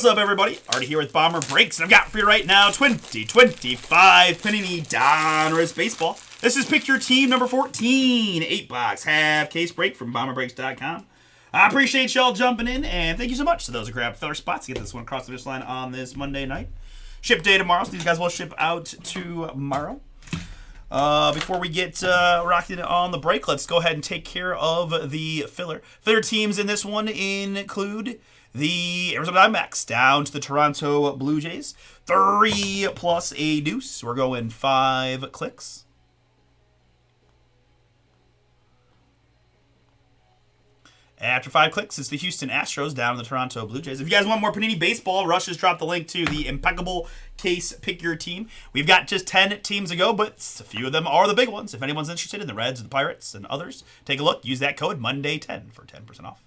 What's up, everybody? Already here with Bomber Breaks, and I've got for you right now 2025 Panini Donruss Baseball. This is Pick Your Team number 14, 8-box half case break from BomberBreaks.com. I appreciate y'all jumping in, and thank you so much to those who grabbed filler spots to get this one across the finish line on this Monday night. Ship day tomorrow, so these guys will ship out tomorrow. Before we get rocking on the break, let's go ahead and take care of the filler. Filler teams in this one include the Arizona Diamondbacks down to the Toronto Blue Jays. 3 plus a deuce. We're going 5 clicks. After 5 clicks, it's the Houston Astros down to the Toronto Blue Jays. If you guys want more Panini Baseball, Rush has dropped the link to the impeccable case Pick Your Team. We've got just 10 teams to go, but a few of them are the big ones. If anyone's interested in the Reds, the Pirates, and others, take a look. Use that code Monday10 for 10% off.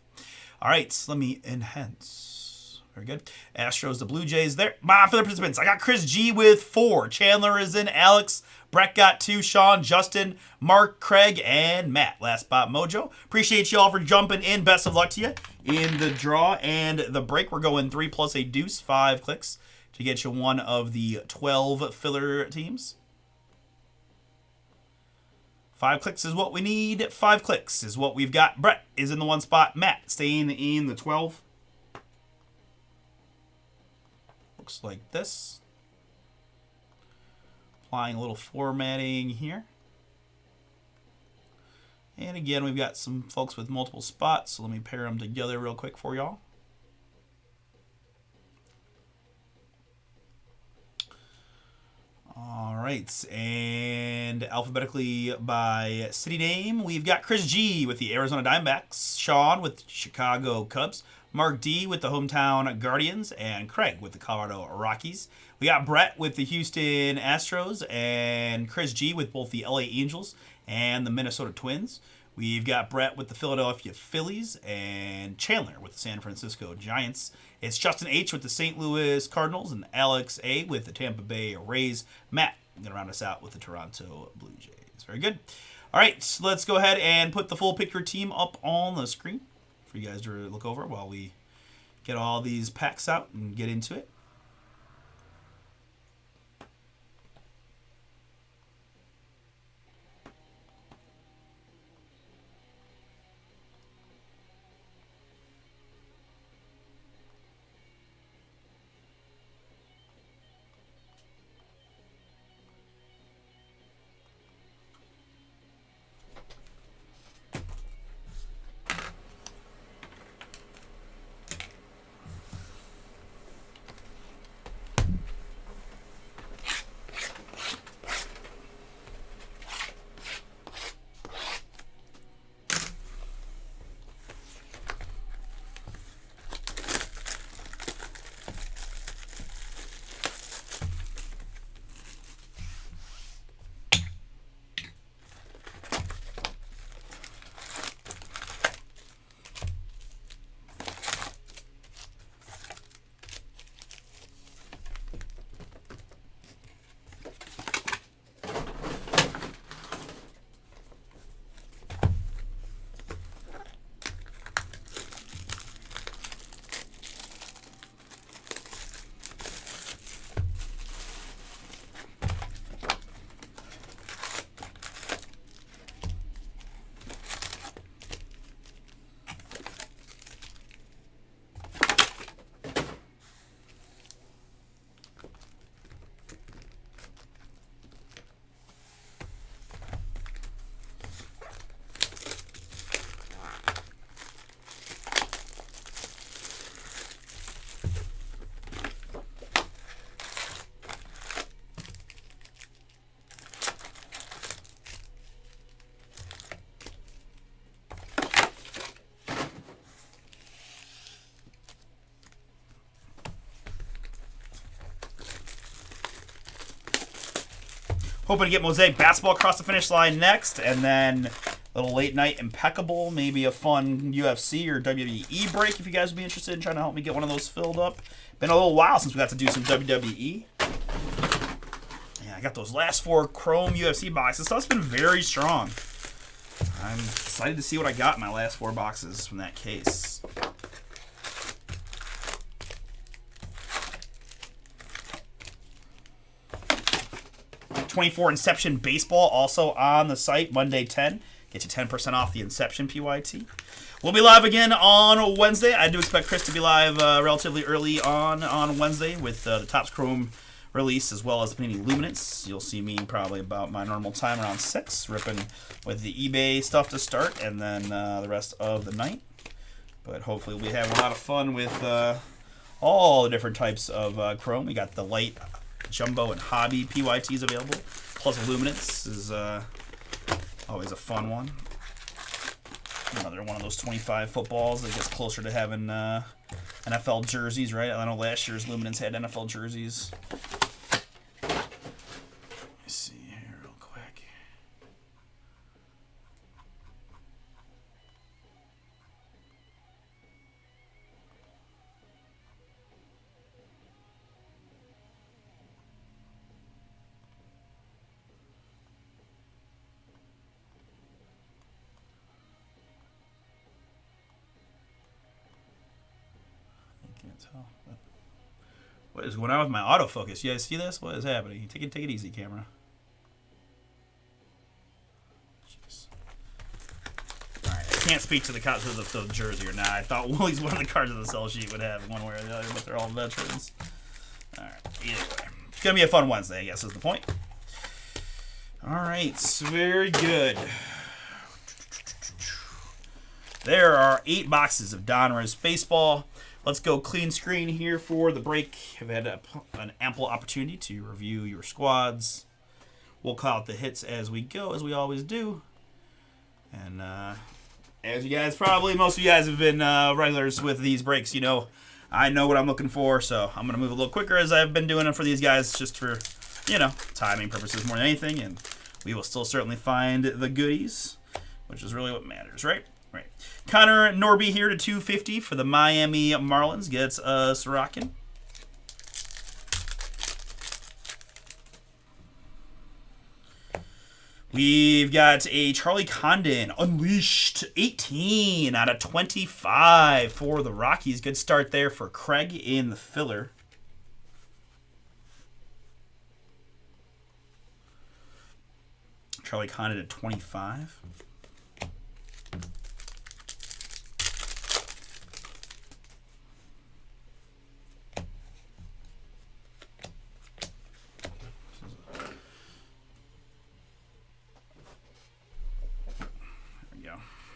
All right, let me enhance. Very good. Astros, the Blue Jays there. For the participants, I got Chris G with 4. Chandler is in. Alex. Brett got 2. Sean, Justin, Mark, Craig, and Matt. Last spot mojo. Appreciate you all for jumping in. Best of luck to you in the draw and the break. We're going 3 plus a deuce, 5 clicks to get you one of the 12 filler teams. 5 clicks is what we need. 5 clicks is what we've got. Brett is in the 1 spot. Matt staying in the 12. Looks like this. Applying a little formatting here. And again, we've got some folks with multiple spots, so let me pair them together real quick for y'all. All right, and alphabetically by city name, we've got Chris G with the Arizona Diamondbacks, Sean with Chicago Cubs, Mark D with the hometown Guardians, and Craig with the Colorado Rockies. We got Brett with the Houston Astros, and Chris G with both the LA Angels and the Minnesota Twins. We've got Brett with the Philadelphia Phillies, and Chandler with the San Francisco Giants. It's Justin H with the St. Louis Cardinals, and Alex A with the Tampa Bay Rays. Matt going to round us out with the Toronto Blue Jays. Very good. All right, so let's go ahead and put the full Pick Your Team up on the screen for you guys to look over while we get all these packs out and get into it. Hoping to get Mosaic Basketball across the finish line next, and then a little late night Impeccable, maybe a fun UFC or WWE break if you guys would be interested in trying to help me get one of those filled up. Been a little while since we got to do some WWE. Yeah, I got those last 4 Chrome UFC boxes. Stuff's been very strong. I'm excited to see what I got in my last 4 boxes from that case. 24 Inception Baseball also on the site, Monday 10. Get you 10% off the Inception PYT. We'll be live again on Wednesday. I do expect Chris to be live relatively early on Wednesday with the Topps Chrome release as well as the Panini Luminance. You'll see me probably about my normal time around 6, ripping with the eBay stuff to start, and then the rest of the night. But hopefully we'll be having a lot of fun with all the different types of Chrome. We got the light, jumbo, and hobby PYTs available. Plus Luminance is always a fun one. Another one of those 25 footballs that gets closer to having NFL jerseys, right? I know last year's Luminance had NFL jerseys. Let me see here real quick. Tell. What is going on with my autofocus? You guys see this? What is happening? Take it easy, camera. Jeez. All right, I can't speak to the jersey or not. I thought Willie's one of the cards of the sell sheet would have one way or the other, but they're all veterans. All right, either way, it's gonna be a fun Wednesday, I guess is the point. All right, very good. There are 8 boxes of Donruss baseball. Let's go clean screen here for the break. I've had an ample opportunity to review your squads. We'll call out the hits as we go, as we always do. And as you guys most of you guys have been regulars with these breaks, you know, I know what I'm looking for, so I'm going to move a little quicker as I've been doing it for these guys just for, you know, timing purposes more than anything. And we will still certainly find the goodies, which is really what matters, right? Right. Connor Norby here to 250 for the Miami Marlins. Gets us rocking. We've got a Charlie Condon Unleashed 18 out of 25 for the Rockies. Good start there for Craig in the filler. Charlie Condon at 25.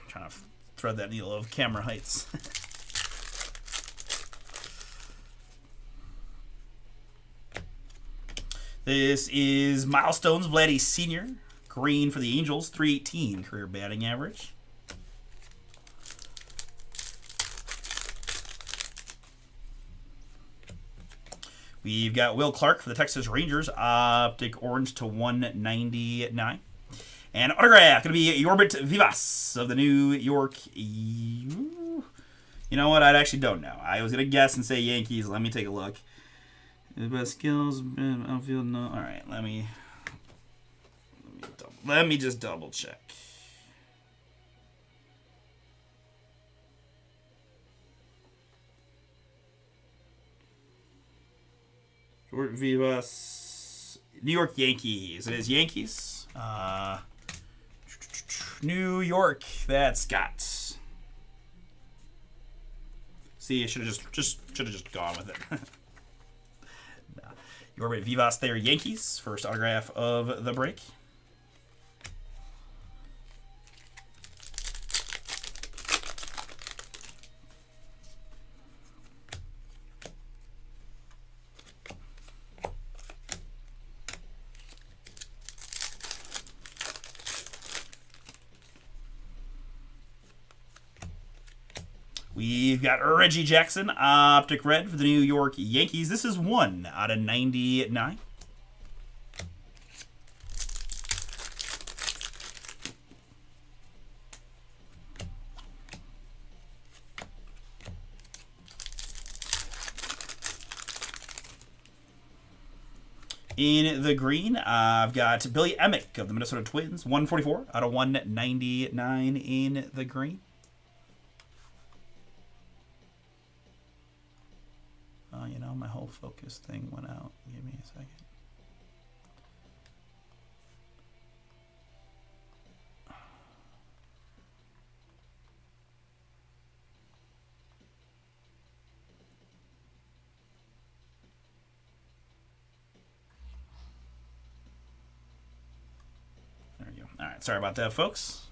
Trying to thread that needle of camera heights. This is Milestones Vladdy Sr. Green for the Angels, 318 career batting average. We've got Will Clark for the Texas Rangers, optic orange to 199. And autograph, going to be Yorbit Vivas of the New York. You know what? I actually don't know. I was going to guess and say Yankees. Let me take a look. Best skills, outfield, no. All right, let me just double check. Yorbit Vivas, New York Yankees. It is Yankees. New York, that's Scott. See, I should have just gone with it. No. Yorbit Vivas there, Yankees. First autograph of the break. We've got Reggie Jackson, optic red for the New York Yankees. This is 1 out of 99. In the green, I've got Billy Emick of the Minnesota Twins, 144 out of 199 in the green. Oh, you know, my whole focus thing went out. Give me a second. Sorry about that, folks.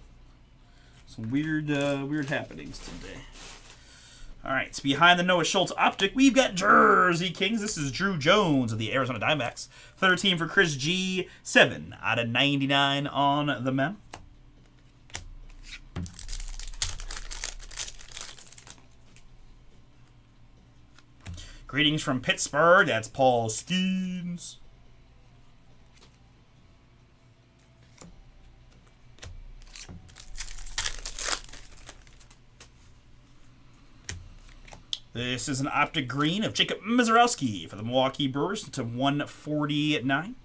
Some weird happenings today. All right, so behind the Noah Schultz optic, we've got Jersey Kings. This is Drew Jones of the Arizona Diamondbacks. 13 for Chris G. 7 out of 99 on the mem. Greetings from Pittsburgh. That's Paul Skeens. This is an optic green of Jacob Mizorowski for the Milwaukee Brewers to 149.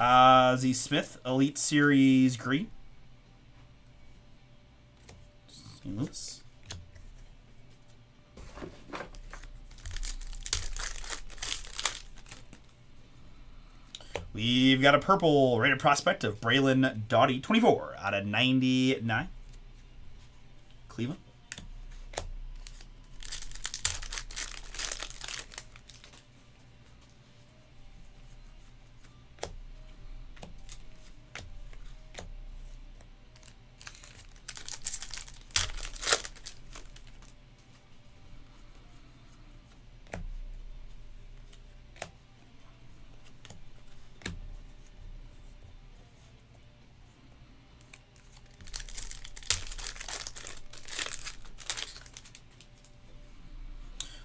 Ozzie Smith, Elite Series green. St. Louis. We've got a purple rated prospect of Braylon Doughty, 24 out of 99. Cleveland.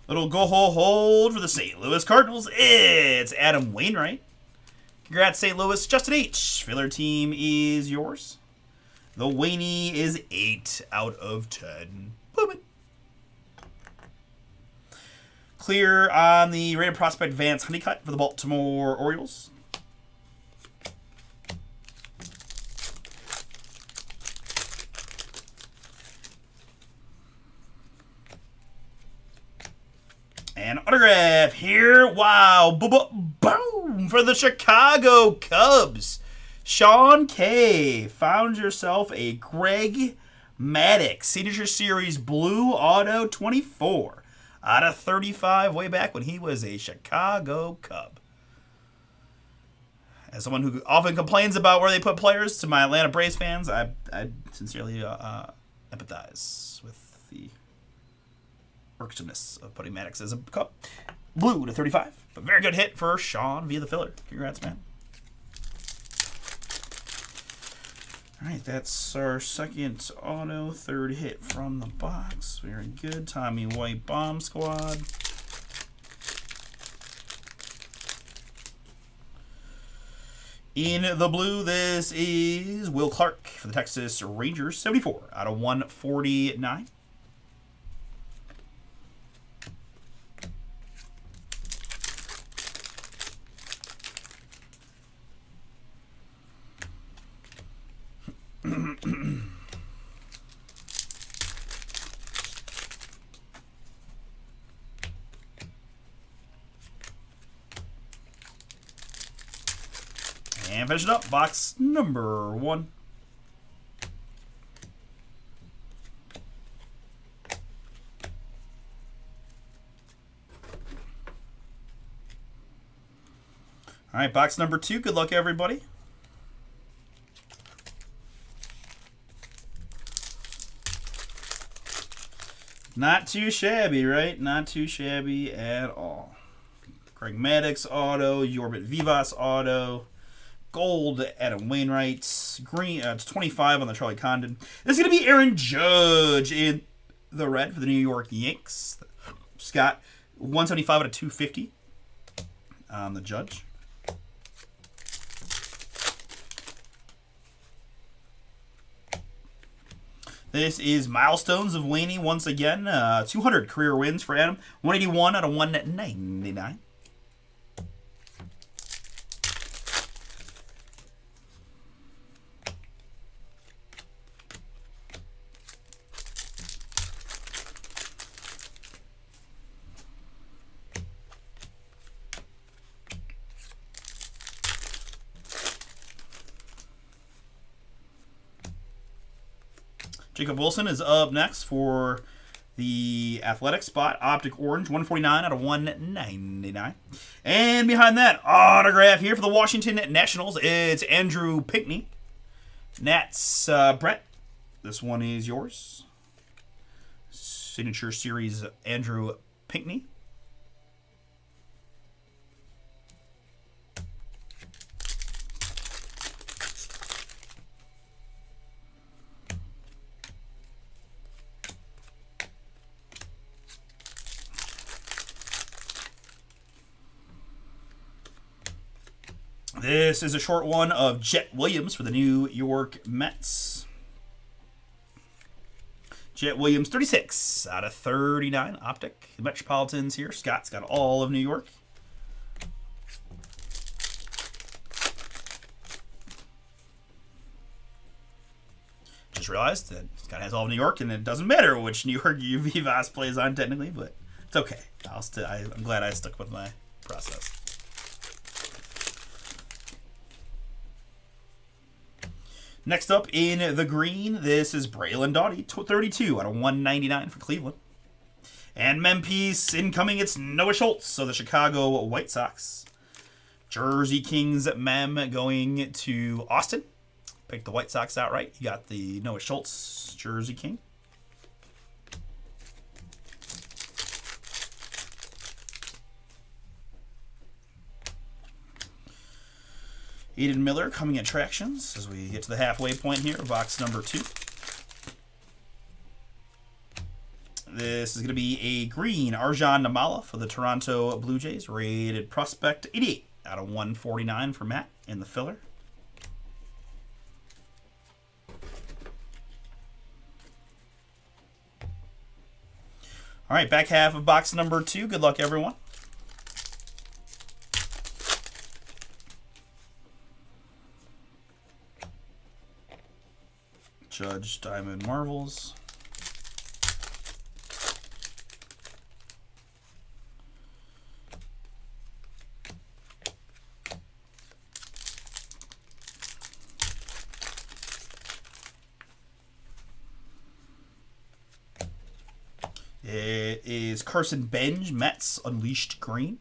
Little go-ho hold for the St. Louis Cardinals. It's Adam Wainwright. Congrats, St. Louis. Justin H. Filler team is yours. The Waney is 8 out of 10. Boom it. Clear on the rated prospect Vance Honeycutt for the Baltimore Orioles. And autograph here. Wow. Boom. For the Chicago Cubs. Sean K. Found yourself a Greg Maddux Signature Series Blue Auto 24 out of 35 way back when he was a Chicago Cub. As someone who often complains about where they put players, to my Atlanta Braves fans, I sincerely empathize with the irksomeness of putting Maddux as a Cub. Blue to 35. But very good hit for Sean via the filler. Congrats, man. All right, that's our second auto, third hit from the box. Very good. Tommy White Bomb Squad. In the blue, this is Will Clark for the Texas Rangers. 74 out of 149. And finish it up, box number 1. All right, box number 2. Good luck, everybody. Not too shabby, right? Not too shabby at all. Greg Maddux auto, Yorbit Vivas auto, gold Adam Wainwright, green 25 on the Charlie Condon. This is going to be Aaron Judge in the red for the New York Yanks. Scott, 175 out of 250 on the Judge. This is Milestones of Waney once again. 200 career wins for Adam. 181 out of 199. Jacob Wilson is up next for the athletic spot. Optic Orange, 149 out of 199. And behind that, autograph here for the Washington Nationals. It's Andrew Pinckney. Nats, Brett. This one is yours. Signature Series, Andrew Pinckney. This is a short one of Jet Williams for the New York Mets. Jet Williams, 36 out of 39. Optic. The Metropolitans here. Scott's got all of New York. Just realized that Scott has all of New York, and it doesn't matter which New York UV Voss plays on technically, but it's okay. I'm glad I stuck with my process. Next up in the green, this is Braylon Doughty, 32 out of 199 for Cleveland. And Memphis incoming, it's Noah Schultz of the Chicago White Sox. Jersey Kings Mem going to Austin. Pick the White Sox outright. You got the Noah Schultz Jersey King. Eden Miller coming attractions as we get to the halfway point here, box number 2. This is going to be a green Arjan Namala for the Toronto Blue Jays, rated prospect 88 out of 149 for Matt in the filler. All right, back half of box number 2. Good luck, everyone. Judge Diamond Marvels. It is Carson Benj, Mets Unleashed Green.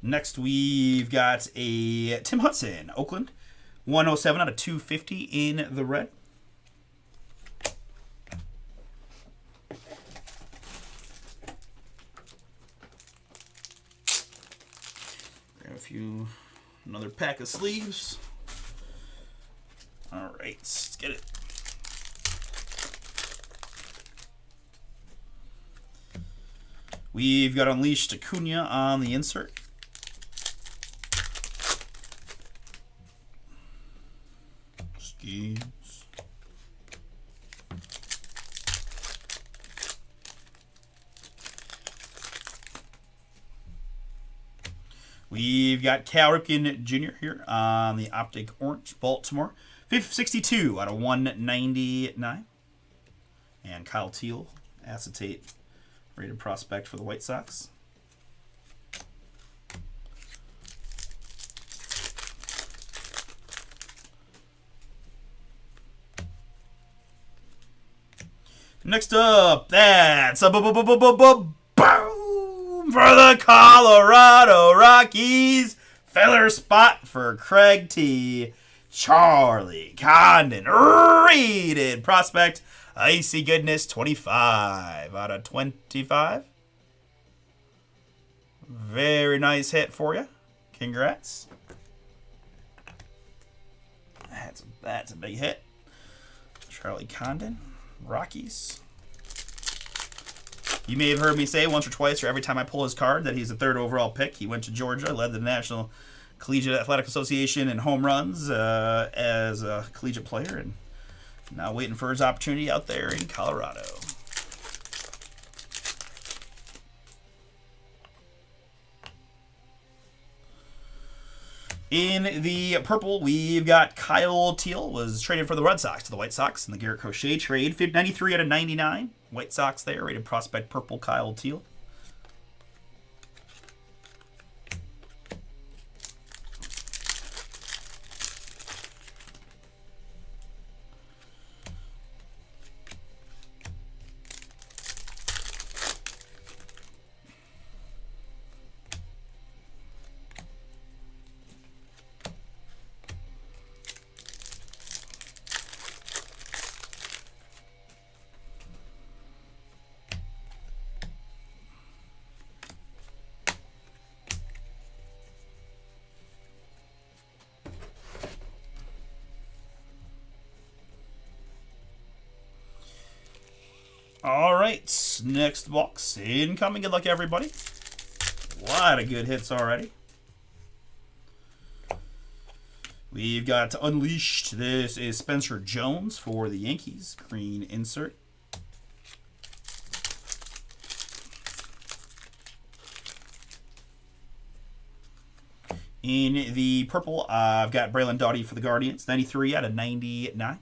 Next, we've got a Tim Hudson, Oakland, 107 out of 250 in the red. Grab another pack of sleeves. All right, let's get it. We've got Unleashed Acuna on the insert. Schemes. We've got Cal Ripken Jr. here on the Optic Orange, Baltimore. 62 out of 199. And Kyle Teal, acetate rated prospect for the White Sox. Next up, that's a boom for the Colorado Rockies. Filler spot for Craig T. Charlie Condon, rated prospect, icy goodness, 25 out of 25. Very nice hit for you. Congrats. That's a big hit. Charlie Condon. Rockies. You may have heard me say once or twice or every time I pull his card that he's the 3rd overall pick. He went to Georgia, led the National Collegiate Athletic Association in home runs as a collegiate player, and now waiting for his opportunity out there in Colorado. In the purple, we've got Kyle Teal, was traded for the Red Sox to the White Sox in the Garrett Crochet trade. 93 out of 99. White Sox there, rated prospect purple Kyle Teal. All right, next box incoming. Good luck, everybody. A lot of good hits already. We've got Unleashed. This is Spencer Jones for the Yankees. Green insert. In the purple, I've got Braylon Doughty for the Guardians. 93 out of 99.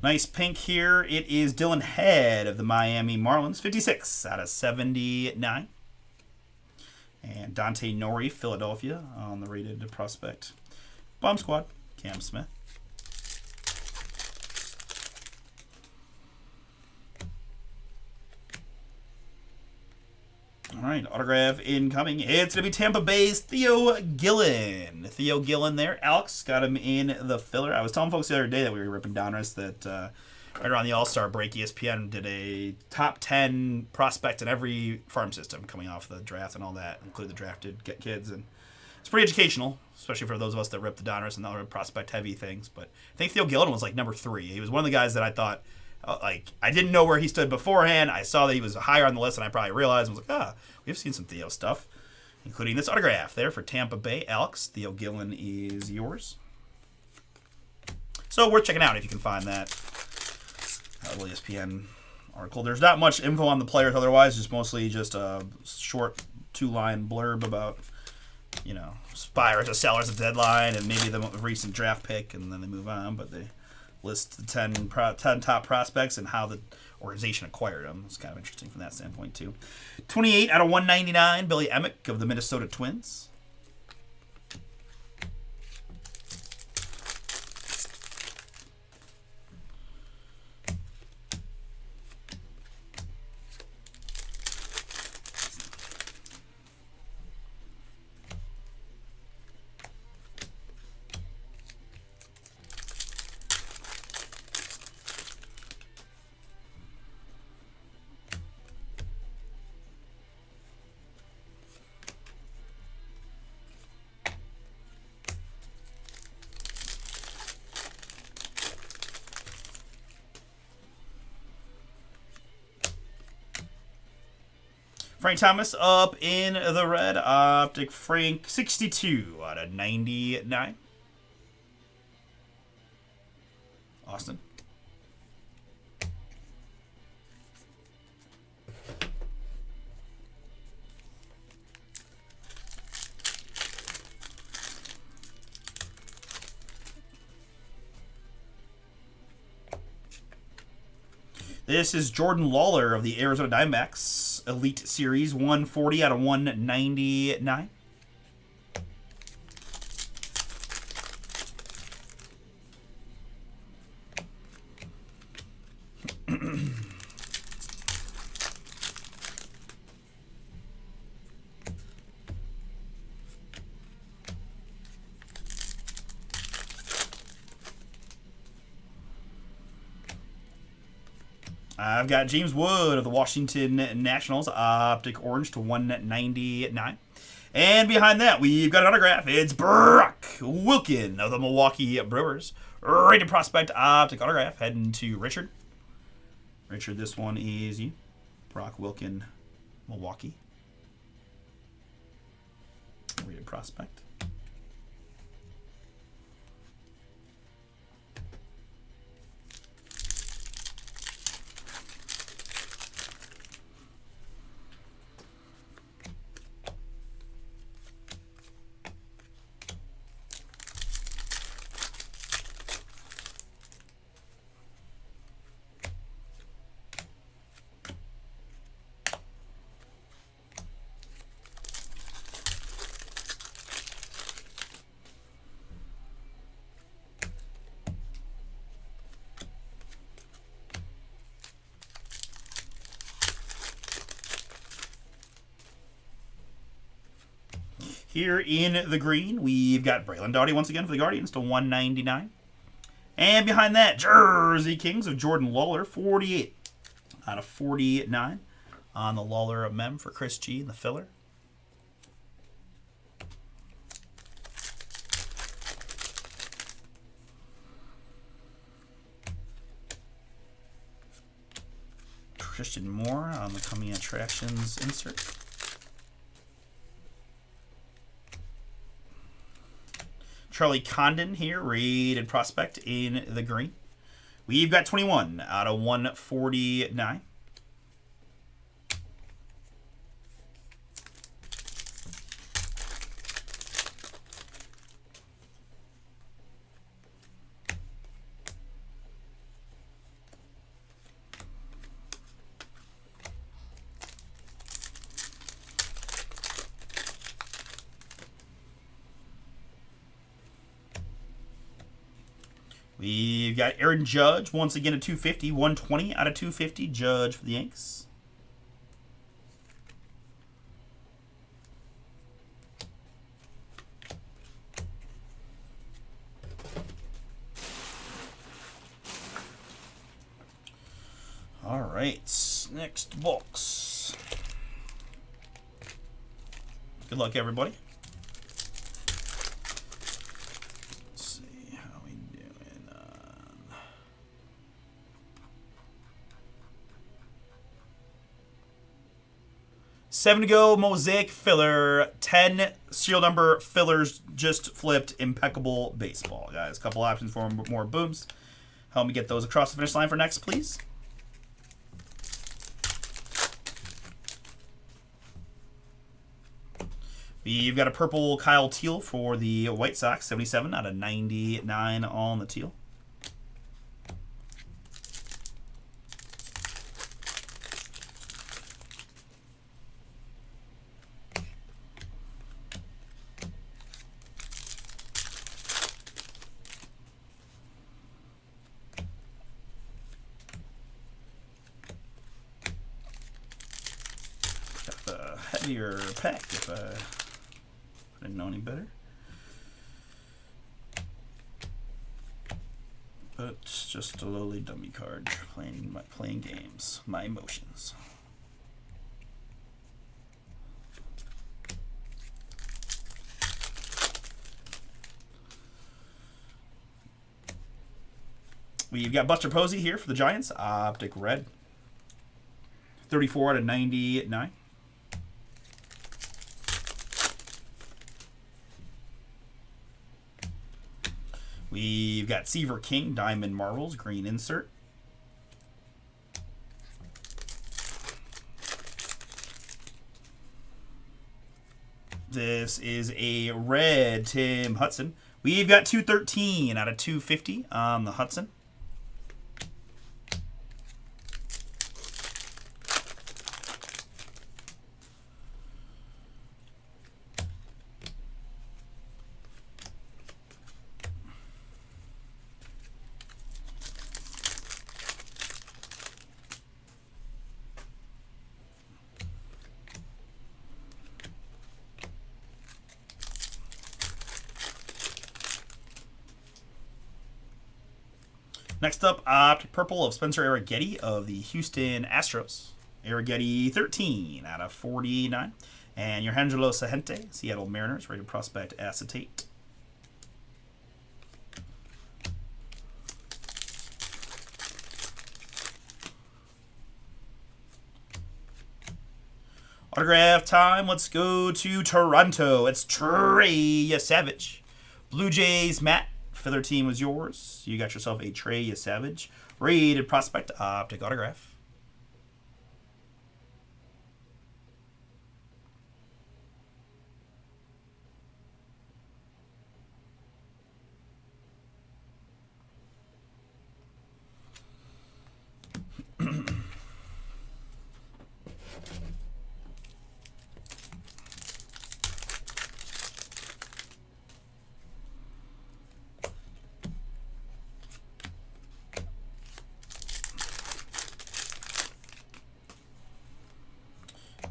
Nice pink here. It is Dylan Head of the Miami Marlins. 56 out of 79. And Dante Nori, Philadelphia, on the rated prospect. Bomb Squad, Cam Smith. All right, autograph incoming. It's going to be Tampa Bay's Theo Gillen. Theo Gillen there. Alex got him in the filler. I was telling folks the other day that we were ripping Donruss that right around the All-Star break, ESPN did a top 10 prospect in every farm system coming off the draft and all that, include the drafted kids. And it's pretty educational, especially for those of us that rip the Donruss and other prospect-heavy things. But I think Theo Gillen was like number 3. He was one of the guys that I thought, I didn't know where he stood beforehand. I saw that he was higher on the list, and I probably realized, I was like, we've seen some Theo stuff, including this autograph there for Tampa Bay. Alex, Theo Gillen is yours. So worth checking out if you can find that little ESPN article. There's not much info on the players otherwise, just mostly just a short 2-line blurb about, buyers or sellers at the deadline and maybe the recent draft pick, and then they move on, but they list the 10 top prospects and how the organization acquired them. It's kind of interesting from that standpoint, too. 28 out of 199, Billy Emick of the Minnesota Twins. Frank Thomas up in the red. Optic Frank, 62 out of 99. Austin. This is Jordan Lawler of the Arizona Diamondbacks. Elite Series, 140 out of 199. I've got James Wood of the Washington Nationals, Optic Orange to 199. And behind that, we've got an autograph. It's Brock Wilken of the Milwaukee Brewers. Rated prospect, Optic autograph, heading to Richard. Richard, this one is you. Brock Wilken, Milwaukee. Rated prospect. Here in the green, we've got Braylon Doughty once again for the Guardians to 199. And behind that, Jersey Kings of Jordan Lawler, 48 out of 49 on the Lawler mem for Chris G in the filler. Christian Moore on the Coming Attractions insert. Charlie Condon here, rated prospect in the green. We've got 21 out of 149. We've got Aaron Judge, once again at 250, 120 out of 250, Judge for the Yanks. All right, next box. Good luck, everybody. 7 to go, Mosaic filler. 10 serial number fillers just flipped. Impeccable baseball, guys. Couple options for more booms. Help me get those across the finish line for next, please. We've got a purple Kyle Teal for the White Sox. 77 out of 99 on the Teal. Heavier pack if I didn't know any better. But it's just a lowly dummy card playing games. My emotions. We've got Buster Posey here for the Giants. Optic red. 34 out of 99. We've got Seaver King, Diamond Marvels, green insert. This is a red Tim Hudson. We've got 213 out of 250 on the Hudson. Next up, Optic Purple of Spencer Arrighetti of the Houston Astros. Arrighetti 13 out of 49. And your Angelo Sahente, Seattle Mariners, rated prospect acetate. Autograph time. Let's go to Toronto. It's Trey Savage. Blue Jays, Matt. Filler team was yours. You got yourself a Trey Savage. Rated prospect optic autograph.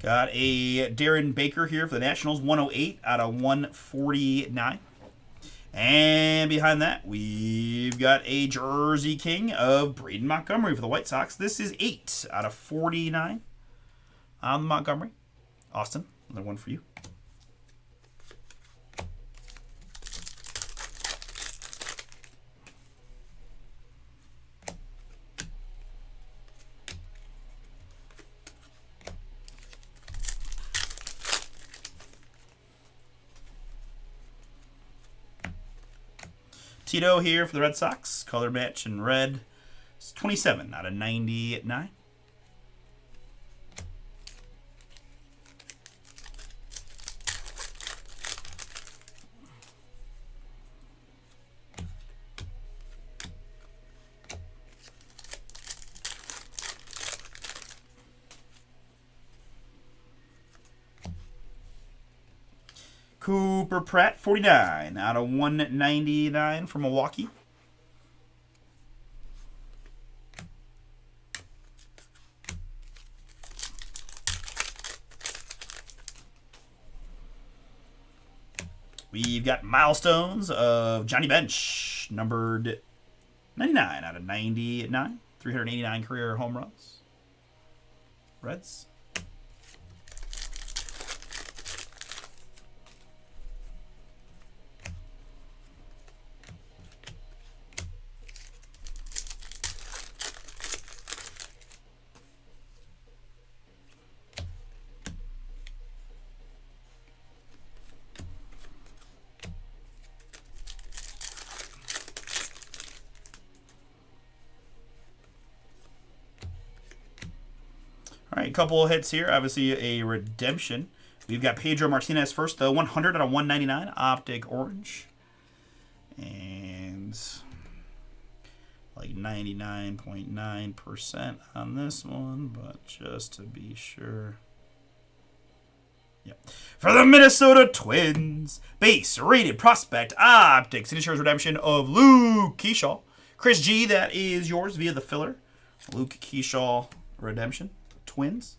Got a Darren Baker here for the Nationals, 108 out of 149. And behind that, we've got a Jersey King of Braden Montgomery for the White Sox. This is 8 out of 49 on Montgomery. Austin, another one for you. Tito here for the Red Sox. Color match in red. It's 27 out of 99. Cooper Pratt, 49 out of 199 for Milwaukee. We've got milestones of Johnny Bench, numbered 99 out of 99. 389 career home runs. Reds. All right, a couple of hits here. Obviously, a redemption. We've got Pedro Martinez first, the 100 out of 199, Optic Orange. And like 99.9% on this one, but just to be sure. Yep. For the Minnesota Twins, base rated prospect Optic Signatures redemption of Luke Keyshaw. Chris G, that is yours via the filler. Luke Keyshaw redemption. Twins.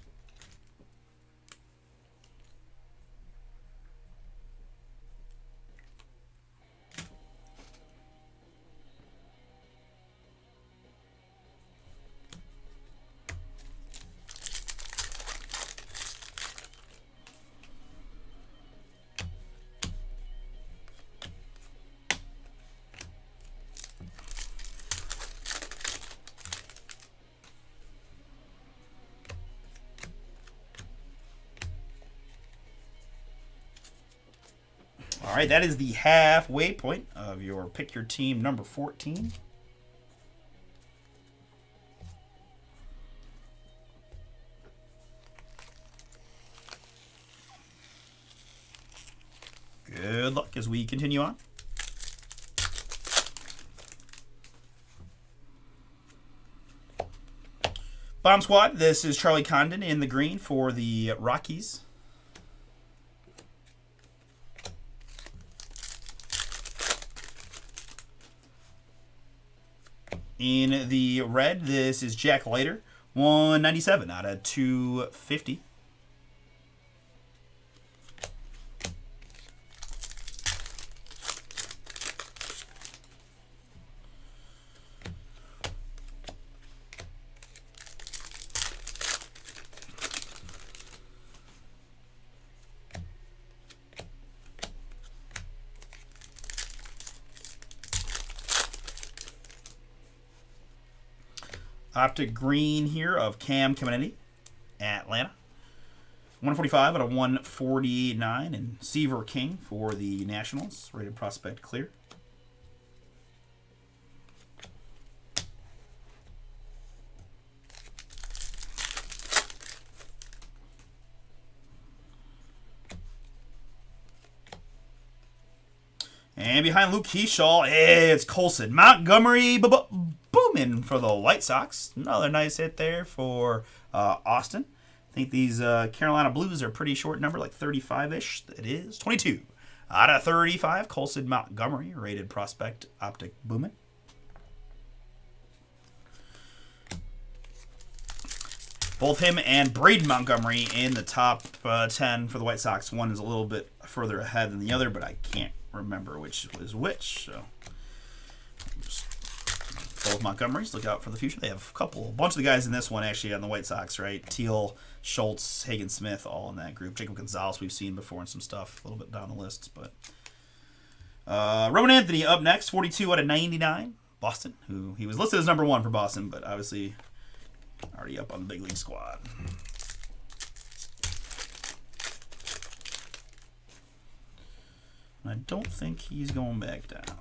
All right, that is the halfway point of your Pick Your Team number 14. Good luck as we continue on. Bomb Squad, this is Charlie Condon in the green for the Rockies. In the red, this is Jack Leiter, 197 out of 250. Optic green here of Cam Caminiti, Atlanta. 145 out of 149. And Seaver King for the Nationals. Rated prospect clear. And behind Luke Keyshaw, it's Colson Montgomery booming for the White Sox. Another nice hit there for Austin. I think these Carolina Blues are pretty short number, like 35-ish. It is 22 out of 35. Colson Montgomery, rated prospect, Optic booming. Both him and Braden Montgomery in the top 10 for the White Sox. One is a little bit further ahead than the other, but I can't remember which was which. So both Montgomerys, look out for the future. They have a bunch of the guys in this one actually on the White Sox, right? Teal, Schultz, Hagen Smith, all in that group. Jacob Gonzalez we've seen before and some stuff a little bit down the list. But Roman Anthony up next, 42 out of 99. Boston, who he was listed as number 1 for Boston, but obviously already up on the big league squad. I don't think he's going back down.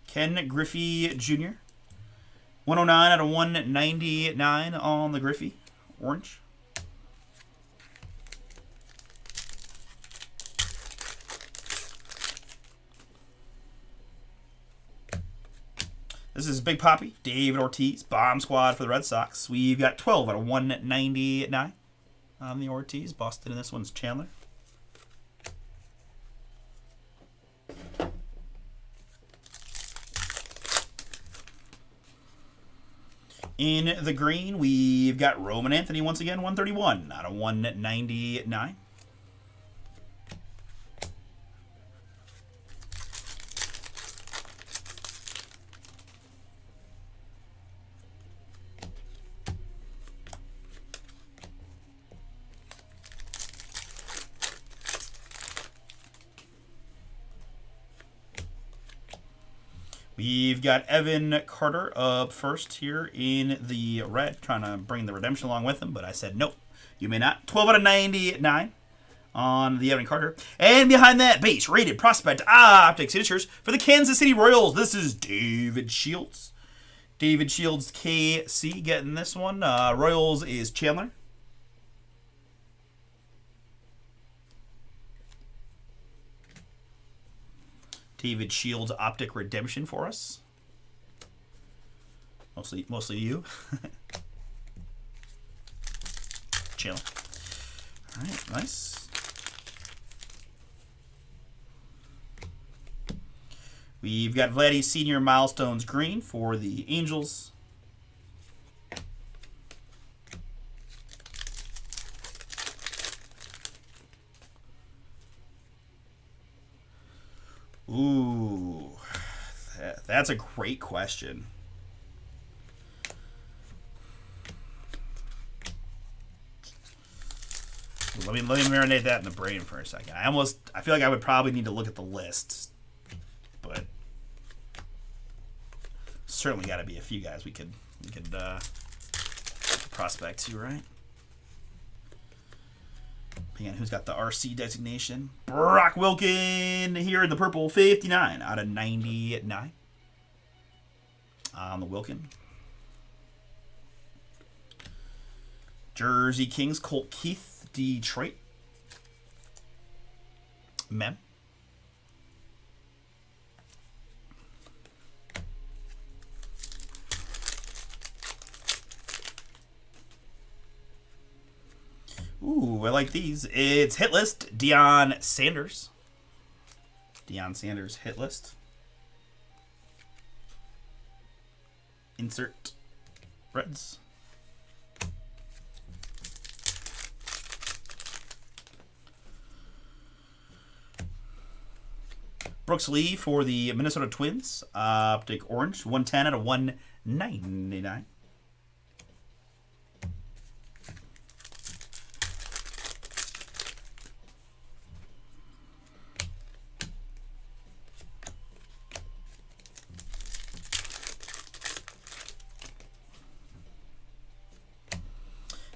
Ken Griffey Jr. 109 out of 199 on the Griffey. Orange. This is Big Papi, David Ortiz, Bomb Squad for the Red Sox. We've got 12 out of 199 on the Ortiz. Boston, and this one's Chandler. In the green, we've got Roman Anthony once again, 131 out of 199. We've got Evan Carter up first here in the red, trying to bring the redemption along with him, but I said nope, you may not. 12 out of 99 on the Evan Carter. And behind that, base rated prospect optic signatures for the Kansas City Royals. This is David Shields. David Shields KC getting this one. Royals is Chandler. David Shields optic redemption for us. Mostly you. Chandler. All right, nice. We've got Vladdy Senior Milestones green for the Angels. Ooh, that's a great question. Let me marinate that in the brain for a second. I feel like I would probably need to look at the list, but certainly got to be a few guys we could prospect to, right? Depending on who's got the RC designation. Brock Wilken here in the purple, 59 out of 99 on the Wilken. Jersey Kings, Colt Keith, Detroit. Mem. Ooh, I like these. It's hit list, Deion Sanders. Deion Sanders hit list. Insert Reds. Brooks Lee for the Minnesota Twins. Optic orange, 110 out of 199.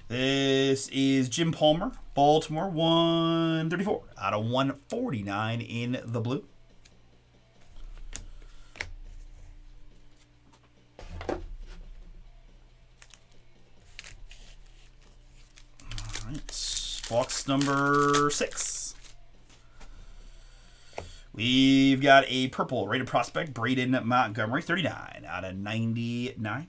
This is Jim Palmer, Baltimore, 134 out of 149 in the blue. Box number 6. We've got a purple rated prospect, Braden Montgomery, 39 out of 99.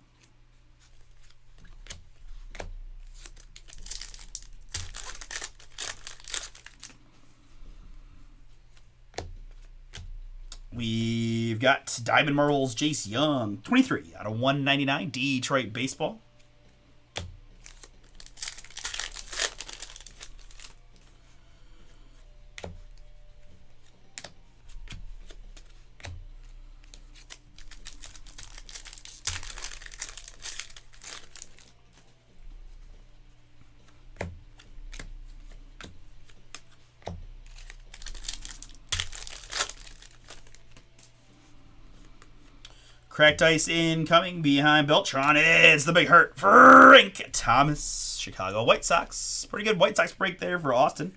We've got Diamond Marbles, Jace Young, 23 out of 199, Detroit Baseball. Cracked ice incoming behind Beltron. It's the big hurt. Frank Thomas, Chicago White Sox. Pretty good White Sox break there for Austin.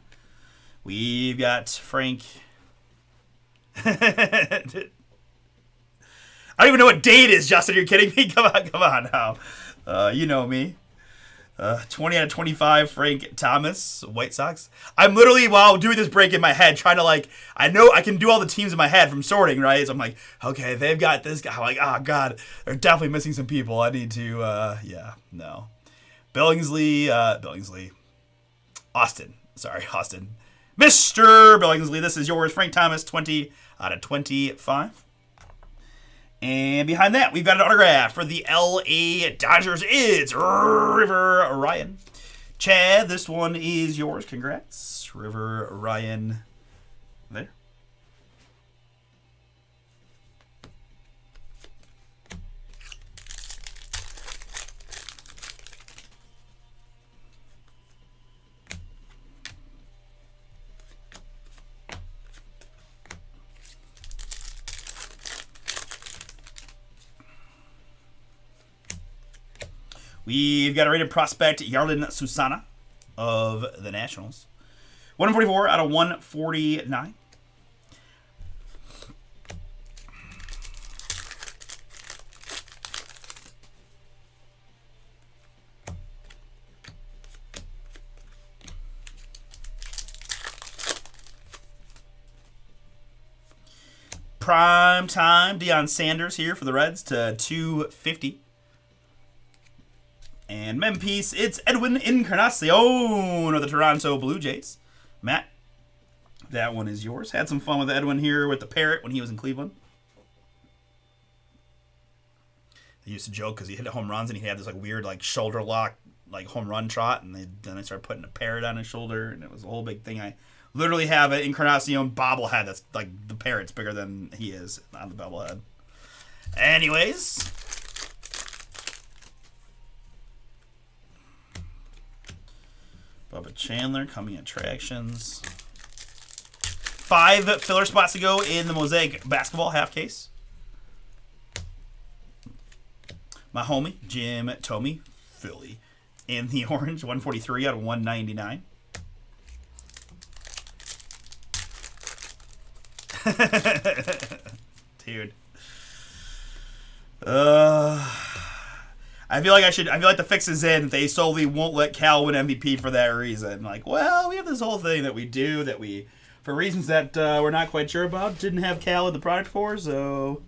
We've got Frank. I don't even know what day it is, Justin. You're kidding me? Come on now. You know me. 20 out of 25, Frank Thomas, White Sox. I'm literally, while doing this break in my head, trying to I know I can do all the teams in my head from sorting, right? So I'm like, okay, they've got this guy. I'm like, oh, God, they're definitely missing some people. I need to, no. Billingsley. Austin. Mr. Billingsley, this is yours. Frank Thomas, 20 out of 25. And behind that, we've got an autograph for the LA Dodgers. It's River Ryan. Chad, this one is yours. Congrats. River Ryan there. We've got a rated prospect, Yarlin Susana of the Nationals. 144 out of 149. Prime time, Deion Sanders here for the Reds to 250. And Memphis, it's Edwin Encarnacion of the Toronto Blue Jays. Matt, that one is yours. Had some fun with Edwin here with the parrot when he was in Cleveland. They used to joke because he hit home runs and he had this weird shoulder lock home run trot, and then they started putting a parrot on his shoulder, and it was a whole big thing. I literally have an Encarnacion bobblehead that's the parrot's bigger than he is on the bobblehead. Anyways. Bubba Chandler, coming attractions. 5 filler spots to go in the Mosaic basketball half case. My homie, Jim Tomey, Philly. In the orange, 143 out of 199. Dude. I feel like the fix is in. They solely won't let Cal win MVP for that reason. We have this whole thing that we do that we, for reasons that we're not quite sure about, didn't have Cal in the product for, so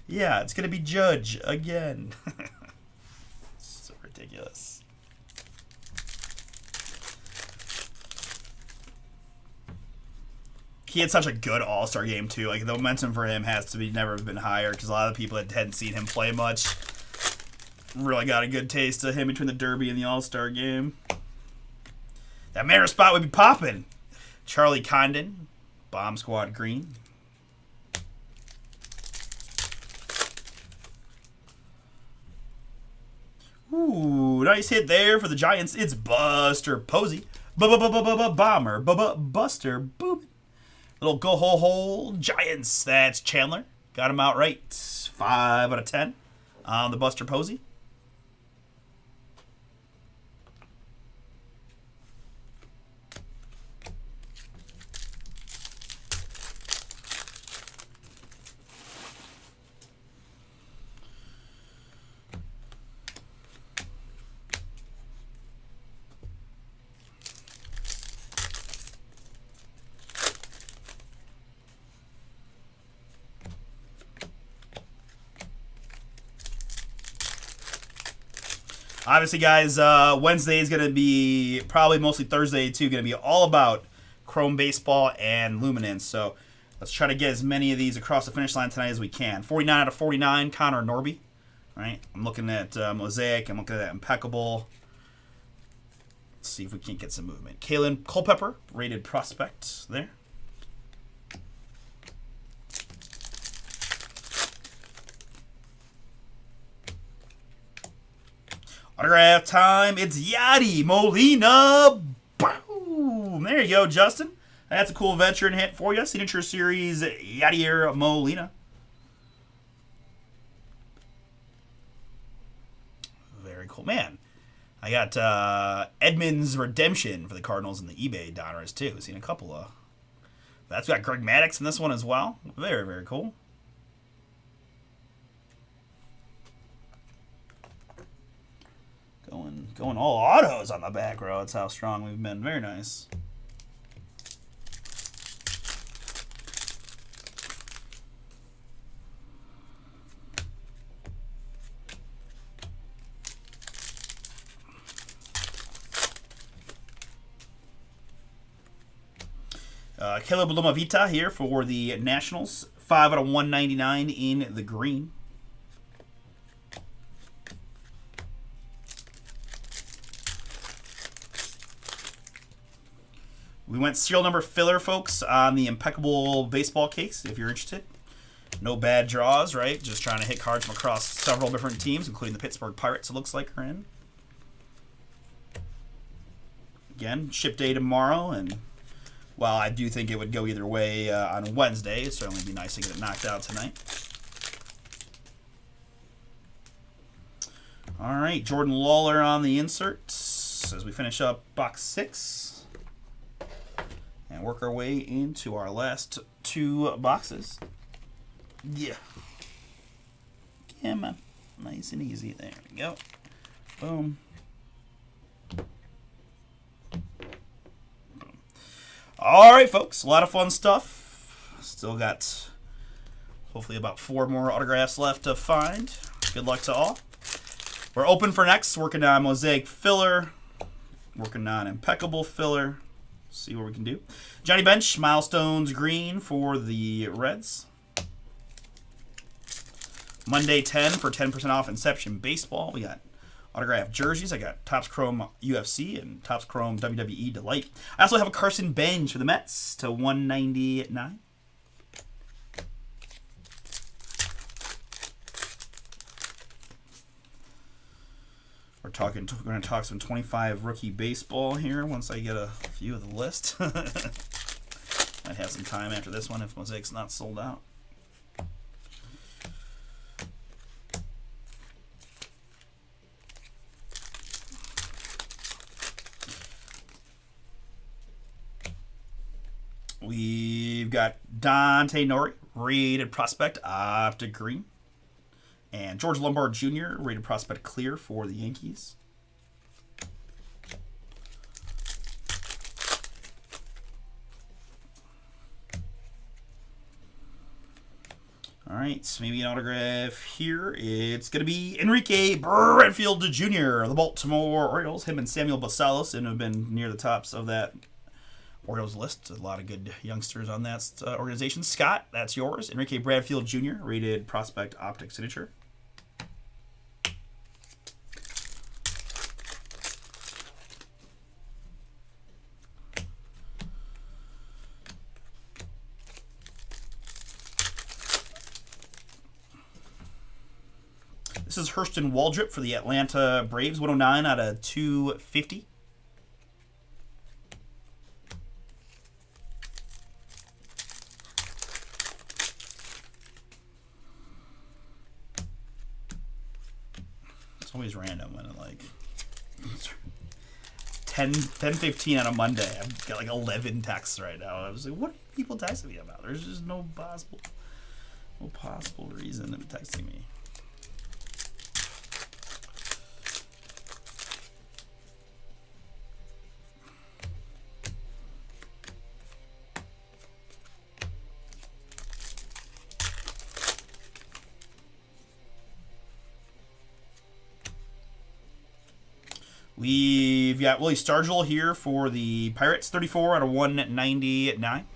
yeah, it's going to be Judge again. So ridiculous. He had such a good All-Star game, too. The momentum for him has to be never been higher because a lot of the people that hadn't seen him play much really got a good taste of him between the Derby and the All-Star game. That Mariners spot would be popping. Charlie Condon, Bomb Squad green. Ooh, nice hit there for the Giants. It's Buster Posey. Bomber. Buster Boop. Little go hole Giants. That's Chandler. Got him out right. 5 out of 10 on the Buster Posey. Obviously, guys, Wednesday is going to be, probably mostly Thursday too, going to be all about Chrome Baseball and Luminance. So let's try to get as many of these across the finish line tonight as we can. 49 out of 49, Connor Norby. Right? I'm looking at Mosaic. I'm looking at Impeccable. Let's see if we can't get some movement. Kalen Culpepper, rated prospect there. Autograph time. It's Yadi Molina. Boom. There you go, Justin. That's a cool veteran hit for you. Signature Series Yadier Molina. Very cool. Man, I got Edmonds Redemption for the Cardinals in the eBay Donruss too. Seen a couple of. That's got Greg Maddux in this one as well. Very, very cool. Going all autos on the back row. That's how strong we've been. Very nice. Caleb Lumavita here for the Nationals. 5 out of 199 in the green. We went serial number filler, folks, on the Impeccable Baseball case, if you're interested. No bad draws, right? Just trying to hit cards from across several different teams, including the Pittsburgh Pirates, it looks like are in. Again, ship day tomorrow, and while I do think it would go either way on Wednesday, it'd certainly be nice to get it knocked out tonight. All right, Jordan Lawler on the inserts as we finish up box 6. And work our way into our last 2 boxes. Yeah. Come on. Nice and easy. There we go. Boom. Boom. All right, folks. A lot of fun stuff. Still got hopefully about 4 more autographs left to find. Good luck to all. We're open for next. Working on Mosaic filler. Working on Impeccable filler. See what we can do. Johnny Bench, Milestones Green for the Reds. Monday 10 for 10% off Inception Baseball. We got autographed jerseys. I got Topps Chrome UFC and Topps Chrome WWE Delight. I also have a Carson Bench for the Mets to 199. We're going to talk some 25 rookie baseball here once I get a few of the list. Might have some time after this one if Mosaic's not sold out. We've got Dante Nori, rated prospect, optic green. And George Lombard Jr., rated prospect clear for the Yankees. All right, so maybe an autograph here. It's going to be Enrique Bradfield Jr., the Baltimore Orioles. Him and Samuel Basalos have been near the tops of that Orioles list. A lot of good youngsters on that organization. Scott, that's yours. Enrique Bradfield Jr., rated prospect optic signature. This is Hurston Waldrop for the Atlanta Braves, 109 out of 250. It's always random when it like 10:15 on a Monday. I've got like 11 texts right now. I was like, what are people texting me about? There's just no possible reason of texting me. We've got Willie Stargell here for the Pirates, 34 out of 199.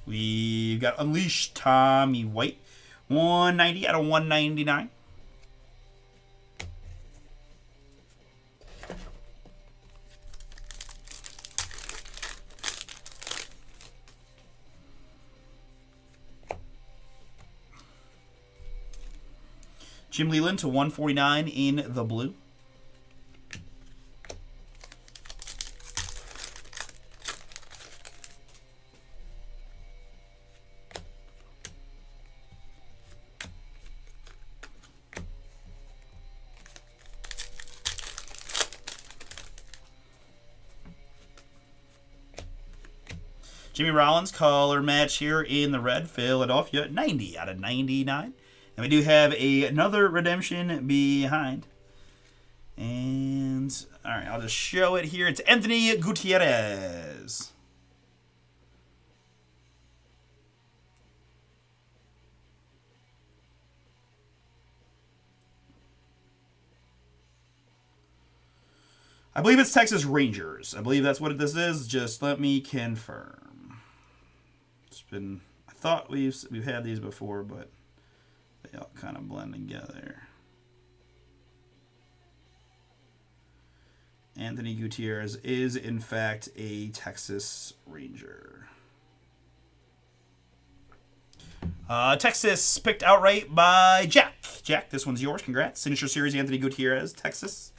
We've got Unleashed Tommy White, 190 out of 199. Jim Leland to 149 in the blue. Jimmy Rollins, color match here in the red. Philadelphia, 90 out of 99. And we do have another redemption behind. And, all right, I'll just show it here. It's Anthony Gutierrez. I believe it's Texas Rangers. I believe that's what this is. Just let me confirm. It's been, I thought we've had these before, but they all kind of blend together. Anthony Gutierrez is, in fact, a Texas Ranger. Texas picked outright by Jack. Jack, this one's yours. Congrats. Signature Series, Anthony Gutierrez, Texas.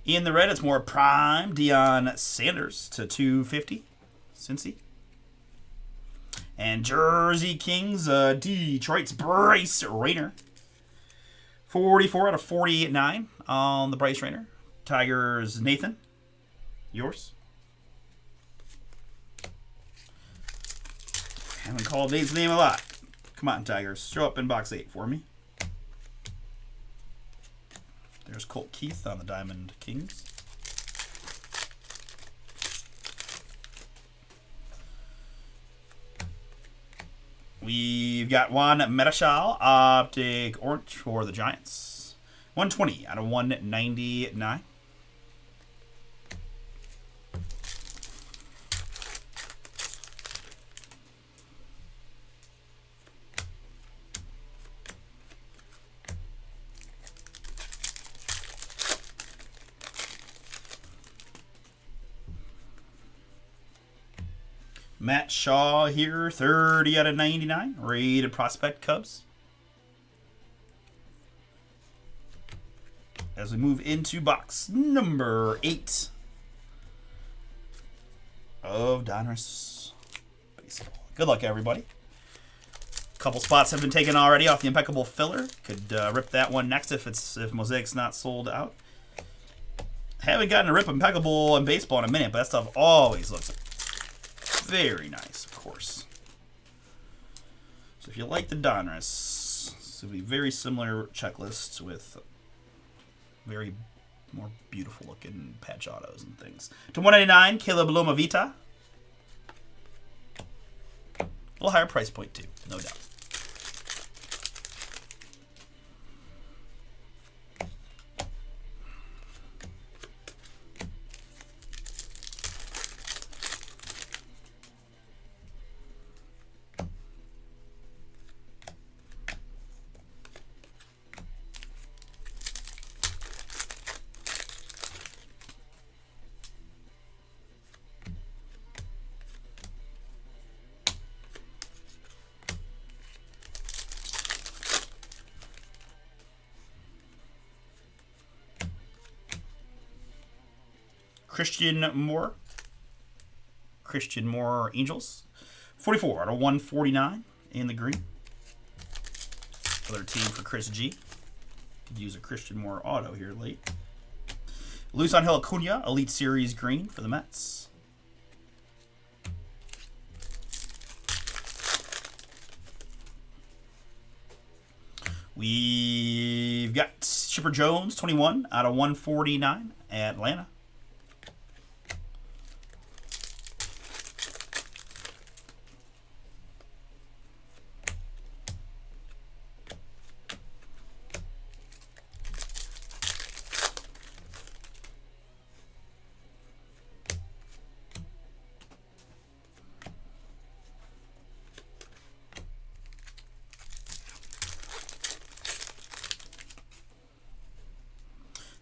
In the red, it's more prime. Deion Sanders to 250. Cincy. And Jersey Kings, Detroit's Bryce Rayner. 44 out of 49 on the Bryce Rayner. Tigers, Nathan. Yours. Haven't called Nate's name a lot. Come on, Tigers. Show up in box 8 for me. There's Colt Keith on the Diamond Kings. We've got Juan Marichal, Optic Orange for the Giants. 120 out of 199. Matt Shaw here, 30 out of 99. Rated Prospect Cubs. As we move into box number 8 of Donruss Baseball. Good luck, everybody. A couple spots have been taken already off the Impeccable Filler. Could rip that one next if Mosaic's not sold out. Haven't gotten a rip Impeccable in baseball in a minute, but that stuff always looks very nice, of course. So if you like the Donruss, this will be very similar checklists with very more beautiful looking patch autos and things. To 199, Caleb Lomavita. A little higher price point too, no doubt. Christian Moore. Christian Moore Angels. 44 out of 149 in the green. Other team for Chris G. Could use a Christian Moore auto here late. Luis Angel Acuna, Elite Series green for the Mets. We've got Chipper Jones, 21 out of 149, Atlanta.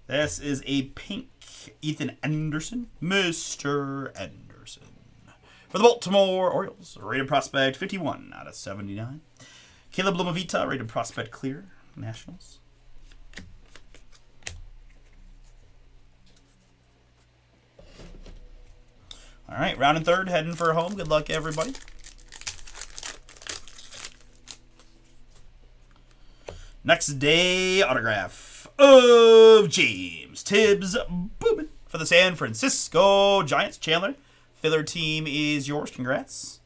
This is a pink Ethan Anderson, Mr. Anderson. For the Baltimore Orioles, rated prospect 51 out of 79. Caleb Lumavita, rated prospect clear, Nationals. All right, round and third, heading for home. Good luck, everybody. Next day, autograph of James Tibbs Boobin for the San Francisco Giants. Chandler, filler team is yours. Congrats.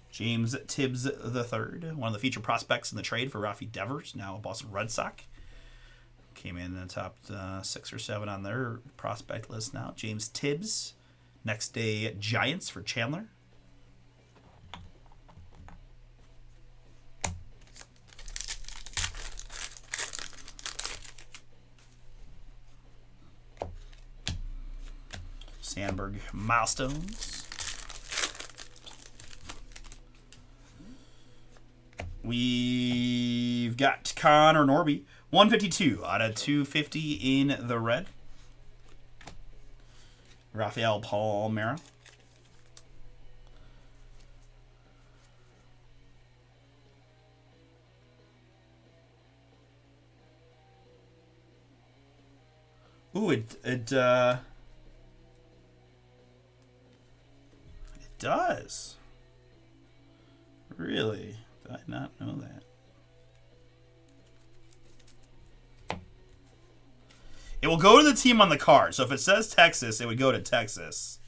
James Tibbs III, one of the featured prospects in the trade for Rafi Devers, now a Boston Red Sox. Came in the top 6 or 7 on their prospect list now. James Tibbs. Next day, Giants for Chandler. Sandberg milestones. We've got Connor Norby, 152 out of 250 in the red. Rafael Palmeiro. Ooh, it does. Really? Did I not know that? It will go to the team on the card. So if it says Texas, it would go to Texas.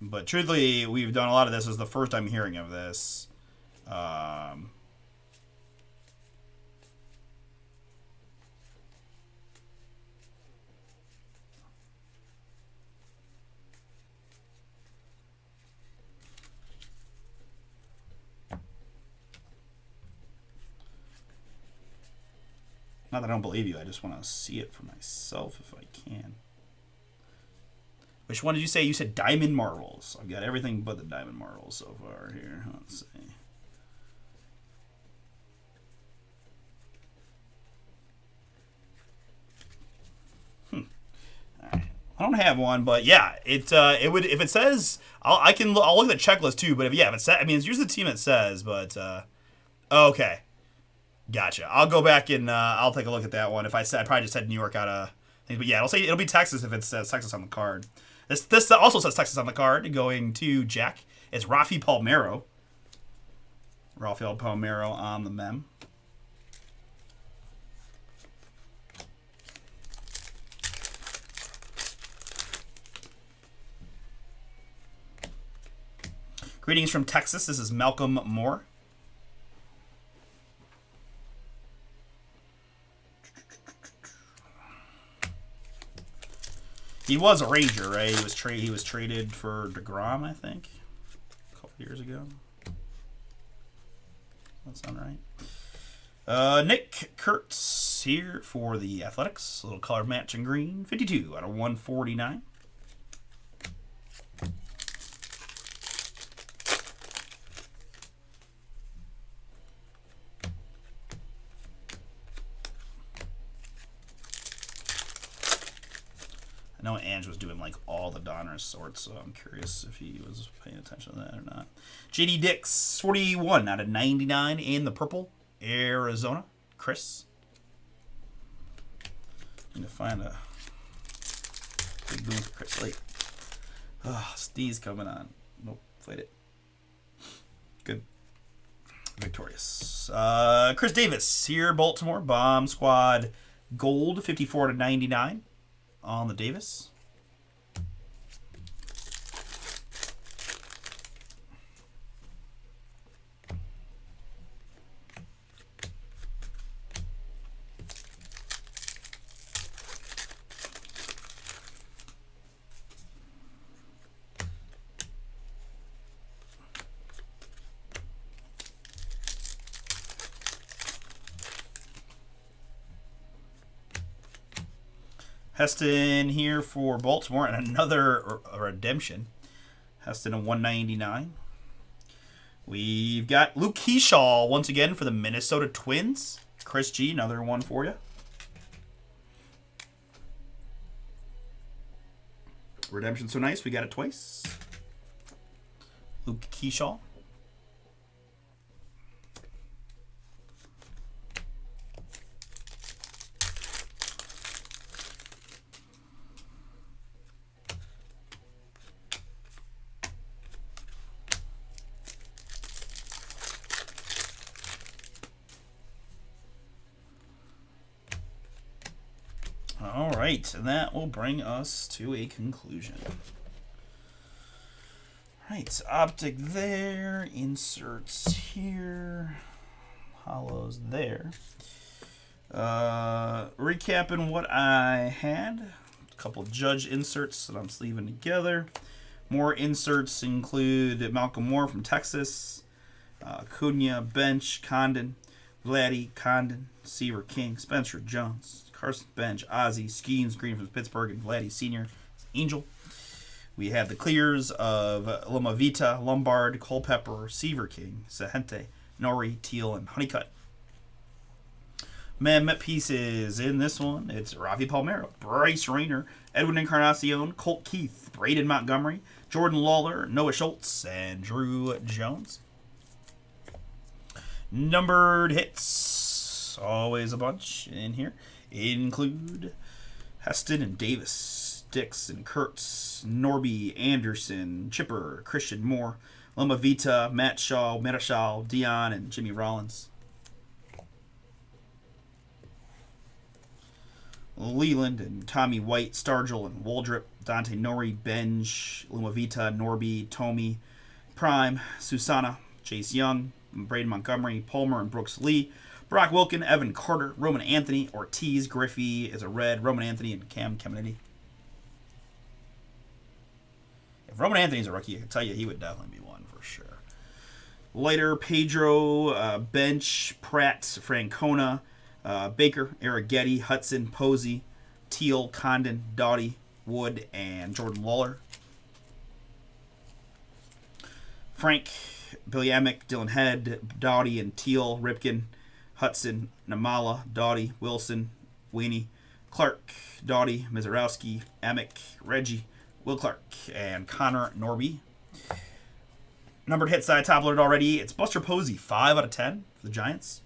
But truthfully, we've done a lot of this. This is the first I'm hearing of this. Not that I don't believe you. I just want to see it for myself if I can. Which one did you say? You said Diamond Marvels. I've got everything but the Diamond Marvels so far here. Let's see. All right. I don't have one, but yeah, it would, if it says, I'll look at the checklist too. But if it says, I mean, it's usually the team it says, but okay. Gotcha. I'll go back and I'll take a look at that one. If I probably just said New York out of things, but yeah, it'll be Texas if it says Texas on the card. This also says Texas on the card. Going to Jack, it's Rafi Palmeiro. Rafael Palmeiro on the mem. Greetings from Texas. This is Malcolm Moore. He was a Ranger, right? He was traded for DeGrom, I think, a couple years ago. That sound right? Nick Kurtz here for the Athletics. A little color match in green. 52 out of 149. I know Ange was doing like all the Donruss sorts, so I'm curious if he was paying attention to that or not. JD Dix, 41 out of 99 in the purple, Arizona. Chris. Need to find a Big boom for Chris Lake. Oh, sneeze coming on. Nope, fight it. Good. Victorious. Chris Davis here, Baltimore. Bomb Squad Gold, 54/99 on the Davis. Heston here for Baltimore, and another redemption. Heston a 199. We've got Luke Keyshaw once again for the Minnesota Twins. Chris G, another one for you. Redemption so nice, we got it twice. Luke Keyshaw. All right, and that will bring us to a conclusion. All right, optic there, inserts here, hollows there. Recapping what I had, a couple Judge inserts that I'm sleeving together. More inserts include Malcolm Moore from Texas, Cunha, Bench, Condon, Vladdy, Condon, Seaver, King, Spencer Jones, Carson Bench, Ozzie, Skeens, Green from Pittsburgh, and Vladdy Sr., Angel. We have the clears of Loma Vita, Lombard, Culpepper, Seaver King, Sahente, Nori, Teal, and Honeycutt. Met pieces in this one. It's Rafi Palmeiro, Bryce Rayner, Edwin Encarnacion, Colt Keith, Braden Montgomery, Jordan Lawler, Noah Schultz, and Drew Jones. Numbered hits, always a bunch in here, include Heston and Davis, Dix and Kurtz, Norby, Anderson, Chipper, Christian Moore, Loma Vita, Matt Shaw, Marichal, Dion, and Jimmy Rollins. Leland and Tommy White, Stargell and Waldrop, Dante Nori, Benj, Loma Vita, Norby, Tomey, Prime, Susana, Chase Young, Braden Montgomery, Palmer and Brooks Lee, Brock Wilkin, Evan Carter, Roman Anthony, Ortiz, Griffey is a red, Roman Anthony, and Cam Kennedy. If Roman Anthony's a rookie, I can tell you he would definitely be one for sure. Later, Pedro, Bench, Pratt, Francona, Baker, Arrighetti, Hudson, Posey, Teal, Condon, Doughty, Wood, and Jordan Lawler. Frank, Billy Amick, Dylan Head, Doughty, and Teal, Ripken, Hudson, Namala, Doughty, Wilson, Weenie, Clark, Doughty, Mizarowski, Amick, Reggie, Will Clark, and Connor Norby. Numbered hits that I top loaded already. It's Buster Posey, 5 out of 10 for the Giants.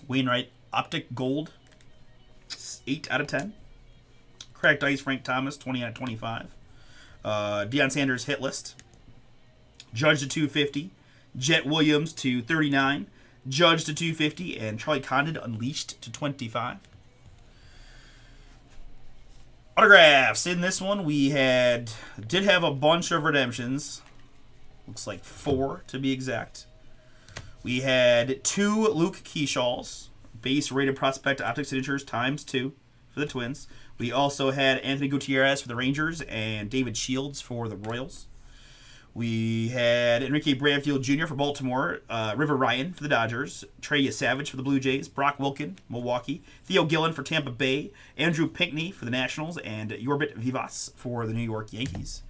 Wainwright, Optic Gold, 8 out of 10. Cracked Ice, Frank Thomas, 20 out of 25. Deion Sanders hit list. Judge to 250. Jet Williams to 39. Judge to 250. And Charlie Condon Unleashed to 25. Autographs. In this one, we did have a bunch of redemptions. Looks like 4 to be exact. We had 2 Luke Keyshaws. Base rated prospect optic signatures ×2 for the Twins. We also had Anthony Gutierrez for the Rangers and David Shields for the Royals. We had Enrique Bradfield Jr. for Baltimore, River Ryan for the Dodgers, Trey Savage for the Blue Jays, Brock Wilkin, Milwaukee, Theo Gillen for Tampa Bay, Andrew Pinckney for the Nationals, and Yorbit Vivas for the New York Yankees.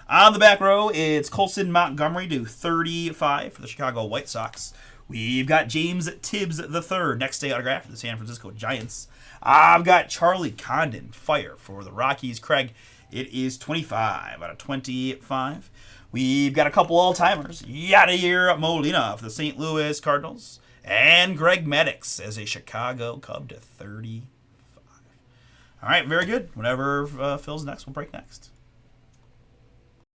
On the back row, it's Colson Montgomery to 35 for the Chicago White Sox. We've got James Tibbs III, next day autograph for the San Francisco Giants. I've got Charlie Condon, Fire for the Rockies. Craig, it is 25 out of 25. We've got a couple all-timers. Yadier Molina for the St. Louis Cardinals. And Greg Maddux as a Chicago Cub to 35. All right, very good. Whenever Phil's next, we'll break next.